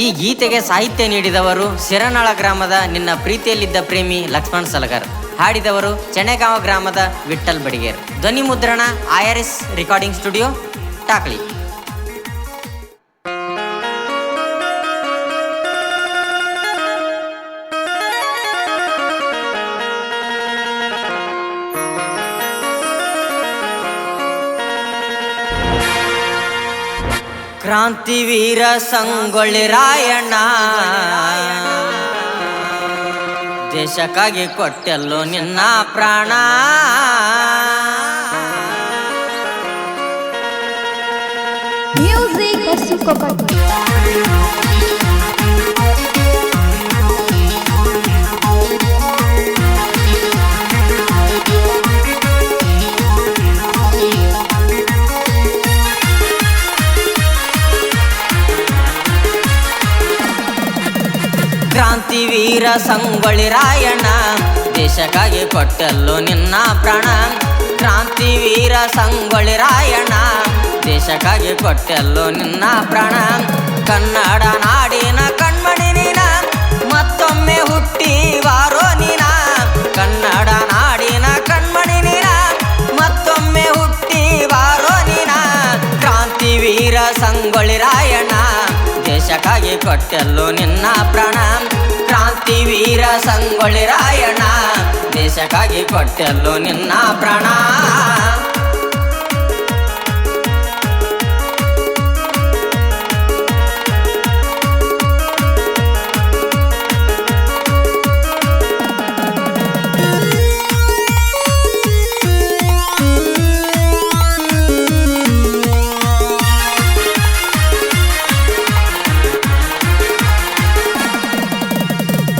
ಈ ಗೀತೆಗೆ ಸಾಹಿತ್ಯ ನೀಡಿದವರು ಸಿರನಾಳ ಗ್ರಾಮದ ನಿನ್ನ ಪ್ರೀತಿಯಲ್ಲಿದ್ದ ಪ್ರೇಮಿ ಲಕ್ಷ್ಮಣ್ ಸಲಗರ್. ಹಾಡಿದವರು ಚೆನೆಗಾಂವ ಗ್ರಾಮದ ವಿಠ್ಠಲ್ ಬಡಿಗೇರ್. ಧ್ವನಿ ಮುದ್ರಣ IRS ರೆಕಾರ್ಡಿಂಗ್ ಸ್ಟುಡಿಯೋ, ಟಾಕ್ಲಿ. ಕ್ರಾಂತಿವೀರ ಸಂಗೊಳ್ಳಿ ರಾಯಣ್ಣ, ದೇಶಕ್ಕಾಗಿ ಕೊಟ್ಟೆಲ್ಲೋ ನಿನ್ನ ಪ್ರಾಣ. ಕ್ರಾಂತಿವೀರ ಸಂಗೊಳ್ಳಿ ರಾಯಣ್ಣ, ದೇಶಕ್ಕಾಗಿ ಕೊಟ್ಟೆಲ್ಲೋ ನಿನ್ನ ಪ್ರಾಣ. ಕ್ರಾಂತಿವೀರ ಸಂಗೊಳ್ಳಿ ರಾಯಣ್ಣ, ದೇಶಕ್ಕಾಗಿ ಕೊಟ್ಟೆಲ್ಲೋ ನಿನ್ನ ಪ್ರಾಣ. ಕನ್ನಡ ನಾಡಿನ ಕಣ್ಮಣಿ ನೀನ, ಮತ್ತೊಮ್ಮೆ ಹುಟ್ಟಿ ವಾರೋ ನೀನ. ಕನ್ನಡ ನಾಡಿನ ಕಣ್ಮಣಿ ನೀನ, ಮತ್ತೊಮ್ಮೆ ಹುಟ್ಟಿ ವಾರೋ ನೀನ. ಕ್ರಾಂತಿವೀರ ಸಂಗೊಳ್ಳಿ ರಾಯಣ್ಣ, ದೇಶಕ್ಕಾಗಿ ಕೊಟ್ಟೆಲ್ಲೋ ನಿನ್ನ ಪ್ರಾಣ. ಕ್ರಾಂತಿವೀರ ಸಂಗೊಳ್ಳಿ ರಾಯಣ್ಣ, ದೇಶಕ್ಕಾಗಿ ಕೊಟ್ಟೆಲ್ಲೋ ನಿನ್ನ ಪ್ರಾಣ.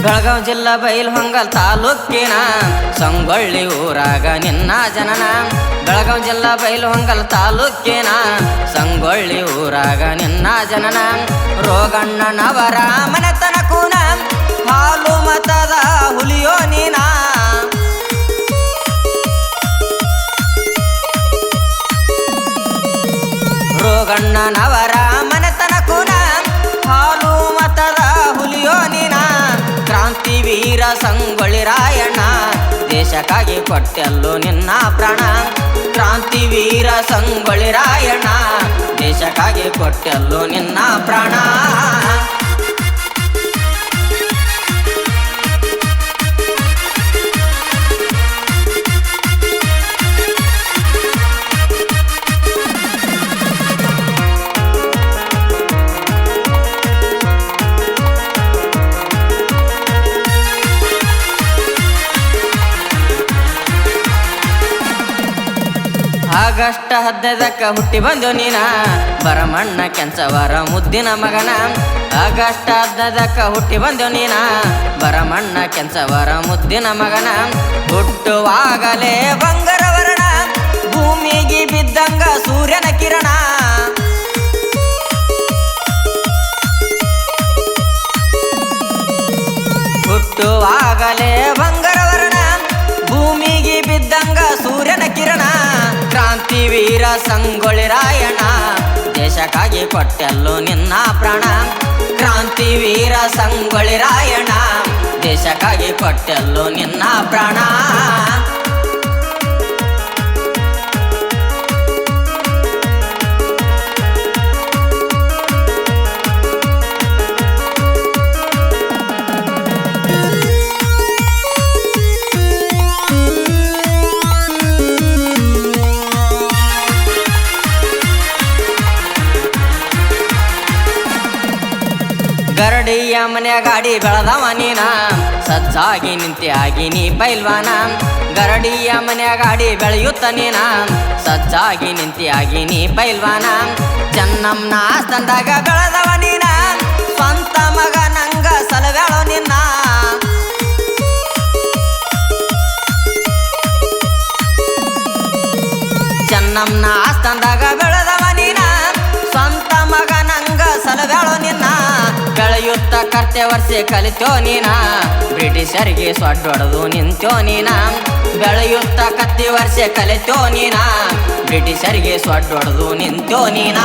ಬೆಳಗಾವಿ ಜಿಲ್ಲಾ ಬೈಲಹೊಂಗಲ ತಾಲೂಕಿನ ಸಂಗೊಳ್ಳಿ ಊರಾಗ ನಿನ್ನ ಜನನ. ಬೆಳಗಾವಿ ಜಿಲ್ಲಾ ಬೈಲಹೊಂಗಲ ತಾಲೂಕಿನ ಸಂಗೊಳ್ಳಿ ಊರಾಗ ನಿನ್ನ ಜನನ. ರೋಗಣ್ಣನವರ ಮನೆತನ ಕೂನ, ಹಾಲು ಮತದ ಹುಲಿಯೋ ನೀನ. ರೋಗಣ್ಣನವರ ಮನೆತನ ಕೂನ, ಹಾಲು ಮತದ ಹುಲಿಯೋ ನೀನ. ಕ್ರಾಂತಿವೀರ ಸಂಗೊಳ್ಳಿ ರಾಯಣ್ಣ, ದೇಶಕ್ಕಾಗಿ ಕೊಟ್ಟೆಲ್ಲೋ ನಿನ್ನ ಪ್ರಾಣ. ಕ್ರಾಂತಿವೀರ ಸಂಗೊಳ್ಳಿ ರಾಯಣ್ಣ, ದೇಶಕ್ಕಾಗಿ ಕೊಟ್ಟೆಲ್ಲೋ ನಿನ್ನ ಪ್ರಾಣ. ಆಗಸ್ಟ್ 15ಕ್ಕ ಹುಟ್ಟಿ ಬಂದು ನೀನ, ಬರಮಣ್ಣ ಕೆಂಚವರ ಮುದ್ದಿನ ಮಗನ. ಆಗಸ್ಟ್ 15ಕ್ಕ ಹುಟ್ಟಿ ಬಂದು ನೀನ, ಬರಮಣ್ಣ ಕೆಂಚವರ ಮುದ್ದಿನ ಮಗನ. ಹುಟ್ಟುವಾಗಲೇ ಬಂಗಾರ ವರ್ಣ, ಭೂಮಿಗೆ ಬಿದ್ದಂಗ ಸೂರ್ಯನ ಕಿರಣ. ಹುಟ್ಟುವಾಗಲೇ ಬಂಗಾರ ವರ್ಣ, ಭೂಮಿಗೆ ಬಿದ್ದಂಗ ಸೂರ್ಯನ ಕಿರಣ. ಕ್ರಾಂತಿವೀರ ಸಂಗೊಳ್ಳಿ ರಾಯಣ್ಣ, ದೇಶಕ್ಕಾಗಿ ಕೊಟ್ಟೆಲ್ಲೋ ನಿನ್ನ ಪ್ರಾಣ. ಕ್ರಾಂತಿವೀರ ಸಂಗೊಳ್ಳಿ ರಾಯಣ್ಣ, ದೇಶಕ್ಕಾಗಿ ಕೊಟ್ಟೆಲ್ಲೋ ನಿನ್ನ ಪ್ರಾಣ. ಗರಡಿಯ ಮನೆಯ ಗಾಡಿ ಬೆಳೆದವ ನೀನ, ಸಜ್ಜಾಗಿ ನಿಂತಿಯಾಗಿ ನೀ ಪೈಲ್ವಾನ. ಗರಡಿಯ ಮನೆಯ ಗಾಡಿ ಬೆಳೆಯುತ್ತ ನೀನ, ಸಜ್ಜಾಗಿ ನಿಂತಿಯಾಗಿ ನೀ ಪೈಲ್ವಾನ. ಚೆನ್ನಮ್ಮನ ಆಸ್ತಂದಾಗ ಬೆಳೆದವ ನೀನ, ಸ್ವಂತ ಮಗ ನಂಗ ಸಲವೇಳೋ ನಿನ್ನ. ಚೆನ್ನಮ್ಮನ ಆಸ್ತಂದಾಗ ಬೆಳೆದವ ನೀನ, ಸ್ವಂತ ಮಗ ನಂಗ ಸಲವೇಳೋ ನಿನ್ನ. ಬೆಳೆಯುತ್ತ ಕರ್ತೆ ವರ್ಷೆ ಕಲಿತೋ ನೀನ, ಬ್ರಿಟಿಷರಿಗೆ ಸೊಡ್ಡೊಡೆದು ನಿಂತೋ ನೀನ. ಬೆಳೆಯುತ್ತ ಕತ್ತಿ ವರ್ಷೆ ಕಲಿತೋ ನೀನ, ಬ್ರಿಟಿಷರಿಗೆ ಸೊಡ್ಡೊಡೆದು ನಿಂತೋ ನೀನ.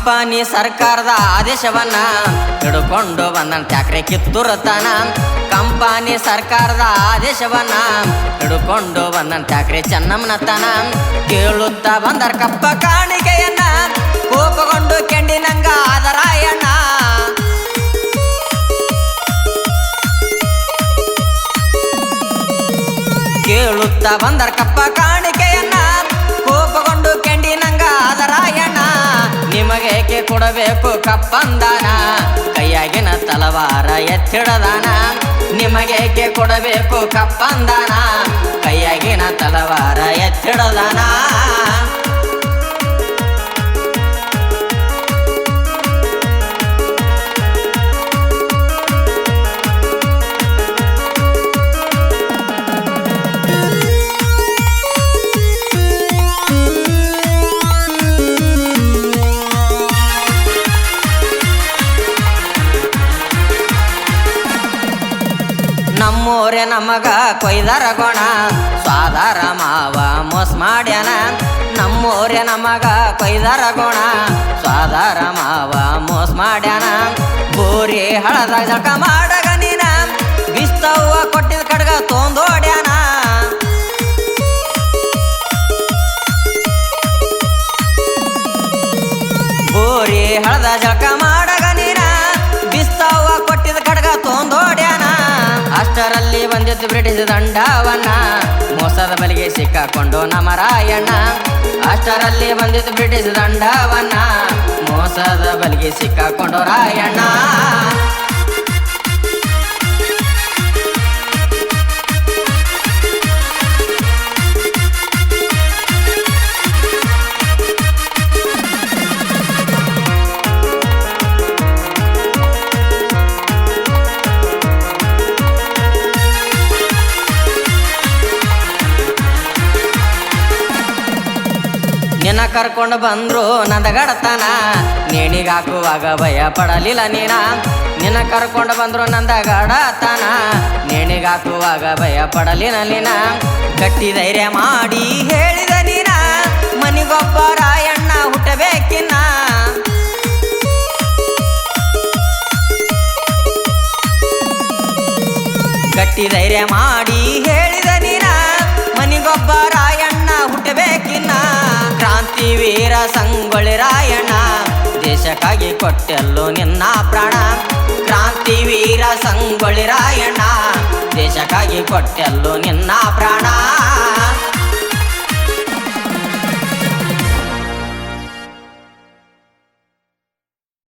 ಕಂಪನಿ ಸರ್ಕಾರದ ಆದೇಶವನ್ನ ಹಿಡ್ಕೊಂಡು ಬಂದನ್ ತ್ಯಾಕ್ರೆ ಕಿತ್ತೂರತನ ಕಂಪನಿ ಸರ್ಕಾರದ ಆದೇಶವನ್ನ ಹಿಡ್ಕೊಂಡು ಬಂದನ್ ತ್ಯಾಕ್ರೆ ಚೆನ್ನಮ್ಮನತನ ಕೇಳುತ್ತಾ ಬಂದರ್ ಕಪ್ಪ ಕಾಣಿಕೆಯನ್ನ ಕೋಪಗೊಂಡು ಕೆಂಡಿನಂಗ ಆದರಾಯಣ್ಣ ಕೇಳುತ್ತಾ ಬಂದರ್ ಕಪ್ಪ ಕಾಣಿಕೆಯನ್ನ ಕೋಪಗೊಂಡು ಕೆಂಡಿನಂಗ ಆದರಾಯಣ್ಣ ನಿಮಗೇಕೆ ಕೊಡಬೇಕು ಕಪ್ಪಂದಾನ ಕೈಯಾಗಿನ ತಲವಾರ ಎತ್ತಿಡದಾನ ನಿಮಗೇಕೆ ಕೊಡಬೇಕು ಕಪ್ಪಂದಾನ ಕೈಯಾಗಿನ ತಲವಾರ ಎತ್ತಿಡದಾನ ನಮ್ಮೂರೇ ನಮಗ ಕೊಯ್ದರ ಗುಣ ಸ್ವಾದರ ಮಾವ ಮೋಸ ಮಾಡ್ಯಾನ ನಮ್ಮೂರೇ ನಮಗ ಕೊಯ್ದರ ಗುಣ ಸ್ವಾದರ ಮಾವ ಮೋಸ ಮಾಡ್ಯಾನ ಬೋರಿ ಹಳದಾಗ ಜಳಕ ಮಾಡಗ ನೀನ ಬಿಸ್ತವ್ವ ಕೊಟ್ಟಿದ ಕಡ್ಗ ತೊಂದೋಡ್ಯಾನ ಬೋರಿ ಹಳದ ಜಳಕ ಮಾಡಗ ನೀನ ಬಿಸ್ತವ್ವ ಕೊಟ್ಟಿದ ಕಡ್ಗ ತೊಂದೋಡ್ಯಾನ ಅಷ್ಟರಲ್ಲಿ ಬಂದಿದ್ದು ಬ್ರಿಟಿಷ್ ದಂಡವನ್ನ ಮೋಸದ ಬಲಿಗೆ ಸಿಕ್ಕಾಕೊಂಡು ನಮರಾಯಣ್ಣ ಅಷ್ಟರಲ್ಲಿ ಬಂದಿದ್ದು ಬ್ರಿಟಿಷ್ ದಂಡವನ್ನ ಮೋಸದ ಬಲಿಗೆ ಸಿಕ್ಕಾಕೊಂಡು ರಾಯಣ್ಣ ನಿನ್ನ ಕರ್ಕೊಂಡು ಬಂದ್ರು ನಂದಗಡತನ ನೇಣಿಗಾಕುವಾಗ ಭಯ ಪಡಲಿಲ್ಲ ನೀನ ನಿನ್ನ ಕರ್ಕೊಂಡು ಬಂದ್ರು ನಂದಗಡತನ ನೇಣಿಗಾಕುವಾಗ ಭಯ ಪಡಲಿಲ್ಲ ನೀನ ಗಟ್ಟಿ ಧೈರ್ಯ ಮಾಡಿ ಹೇಳಿದ ನೀನ ಮನಿಗೊಬ್ಬ ರಾಯಣ್ಣ ಹುಟ್ಟಬೇಕಿನ್ನ ಗಟ್ಟಿ ಧೈರ್ಯ ಮಾಡಿ ಹೇಳಿದ ನೀನ ಮನಿಗೊಬ್ಬ ರಾಯಣ್ಣ ಹುಟ್ಟಬೇಕಿನ್ನ ಕ್ರಾಂತಿವೀರ ಸಂಗೊಳ್ಳಿ ರಾಯಣ್ಣ ದೇಶಕ್ಕಾಗಿ ಕೊಟ್ಟೆಲ್ಲೋ ನಿನ್ನ ಪ್ರಾಣ ಕ್ರಾಂತಿವೀರ ಸಂಗೊಳ್ಳಿ ರಾಯಣ್ಣ ದೇಶಕ್ಕಾಗಿ ಕೊಟ್ಟೆಲ್ಲೋ ನಿನ್ನ ಪ್ರಾಣ